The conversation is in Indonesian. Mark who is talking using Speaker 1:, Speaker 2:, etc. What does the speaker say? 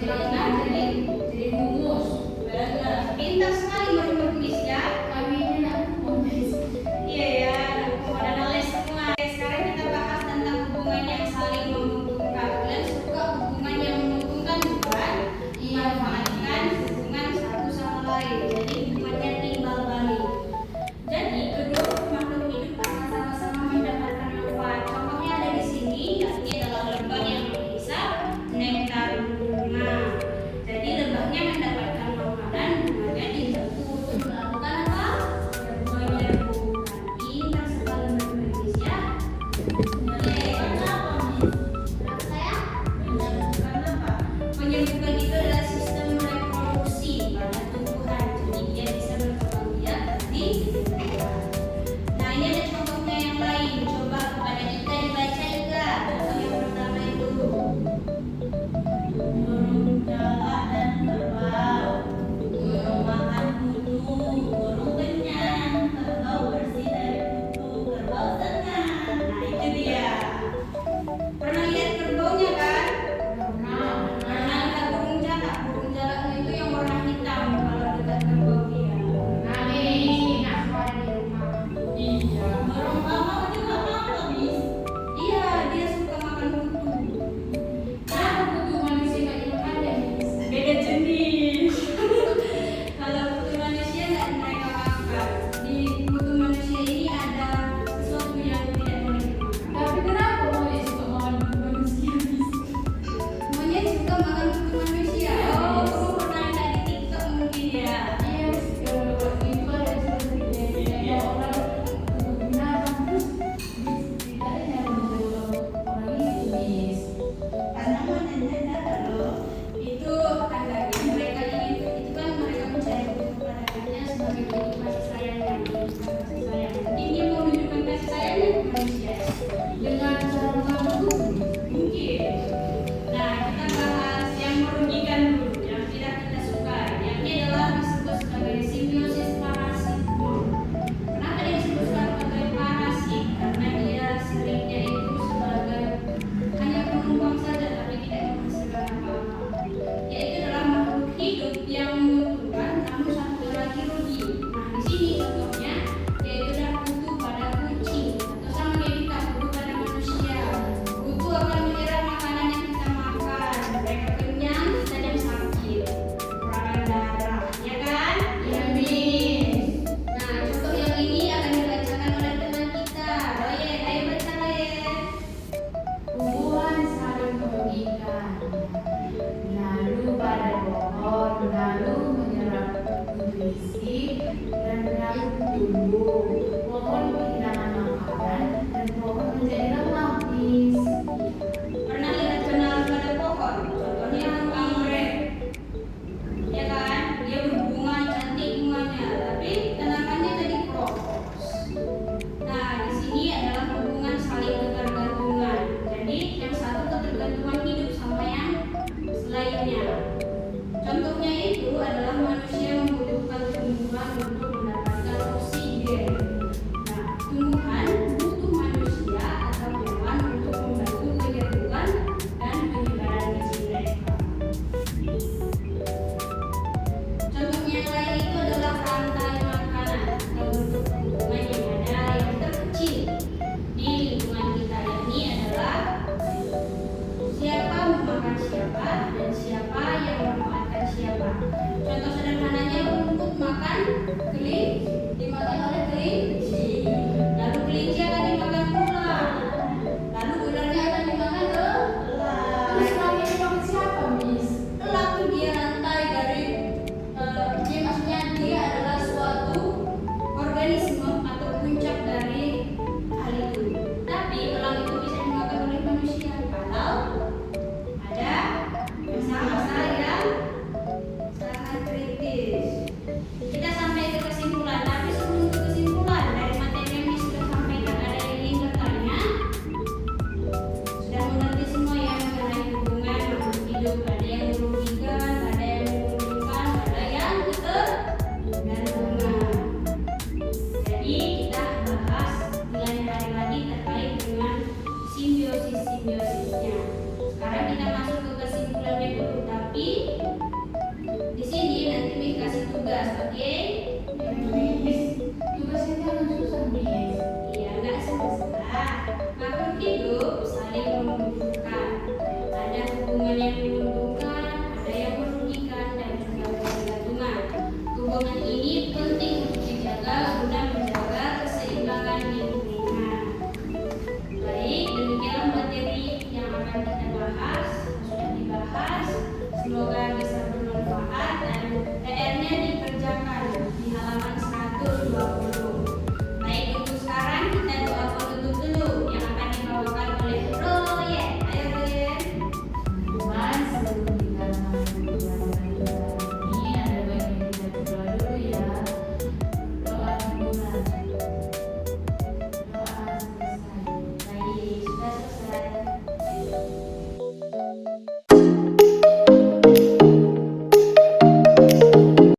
Speaker 1: jadi humus.
Speaker 2: Benar, pintar sekali menulis ya.
Speaker 1: Kami nak menulis.
Speaker 2: Iya ya, pada nulis semua. Sekarang kita bahas tentang hubungan yang saling menguntungkan. Kalian suka hubungan yang menguntungkan bukan? Manfaatkan hubungan satu sama lain. Jadi hubungannya timbal balik. Jadi kedua makhluk hidup akan sama-sama mendapatkan manfaat. Contohnya ada di sini, yakni adalah lebah yang menghisap nektar bunga. Jadi lebahnya mendapatkan makanan, bunganya dibantu untuk melakukan apa? Menyembuhkan. Pintar sekali menulis ya. Menyembuhkan itu adalah sistem reproduksi pada tumbuhan. Jadi dia bisa berkembang biak di tumbuhan. Nah ini ada contohnya yang lain. Coba kepada kita dibaca Ika. Contoh yang pertama itu burung jalak dan kerbau. Burung makan kutu, burung kenyang. Kerbau bersih dari kutu, kerbau senang. Nah itu dia. Pernah lihat kerbaunya kan? Pernah lihat burung jalak. Burung jalaknya itu yang warna hitam kalau dekat kerbau dia. Iya. Burung bawang juga makan, Miss. Iya, dia suka makan kutu. Beda jenis. Kalau kutu manusia nggak mereka makan. Di kutu manusia ini ada sesuatu yang tidak boleh dimakan. Monyet suka makan kutu manusia. Oh, kamu pernah lihat di TikTok mungkin ya? Tanaman dan dadah loh. Itu tandanya mereka ini itu kan mereka mencari kepadanya sebagai bentuk kasih sayangnya. Kasih sayang. Mungkin dia mau menunjukkan kasih sayangnya ke manusia dengan cara mengandung mungkin. Nah kita bahas yang merugikan dulu, yang tidak kita suka. Yang ini adalah disebut sebagai simbiosis parasit. Kenapa dia disebut sebagai parasit? Karena dia seringnya itu sebagai hanya penumpang saja tapi tidak menghasilkan apa-apa. Yaitu adalah makhluk hidup yang menguntungkan namun satu lagi rugi. Nah di sini contohnya yaitu adalah kutu pada kucing atau sama kayak kita kutu pada manusia. Kutu akan menyerap makanan yang kita makan. Mereka kenyang, kita yang sakit. Kekurangan darah, ya kan? Iya, Miss. Nah contoh yang ini akan dibacakan oleh teman kita. Royen, ayo baca Royen.
Speaker 1: Tumbuhan saling merugikan, lalu pada pohon, lalu menyerap nutrisi dan lalu tumbuh. Pohon kehilangan makanan dan pohon menjadi lemah, Miss.
Speaker 2: Pernah lihat kenalan pada pohon? Contohnya anggrek. Ya kan? Dia berbunga, cantik bunganya, tapi tanamannya jadi keropos. Nah, di sini adalah hubungan saling ketergantungan. Jadi, yang satu ketergantungan hidup sama yang selainnya. Contohnya itu adalah manusia membutuhkan tumbuhan untuk mendapatkan oksigen. Nah, tumbuhan butuh manusia atau hewan untuk membantu penyerbuan dan penyebaran gizi mereka. Contohnya yang lain itu adalah rantai makanan atau bentuk hubungan yang ada yang terkecil di lingkungan kita, yakni adalah siapa memakan siapa dan siapa yang memanfaatkan siapa. Contoh sederhananya rumput makan kelinci, dimakan oleh kelinci. Lalu kelinci akan dimakan ular. Lalu ularnya akan dimakan elang.
Speaker 1: Terus kami dimakan siapa, Miss?
Speaker 2: Elang itu dia rantai dari dia maksudnya dia adalah suatu organisme atau puncak dari hal itu. Tapi elang itu bisa dimakan oleh manusia kalau ada masalah yang sangat kritis. hubungan ini penting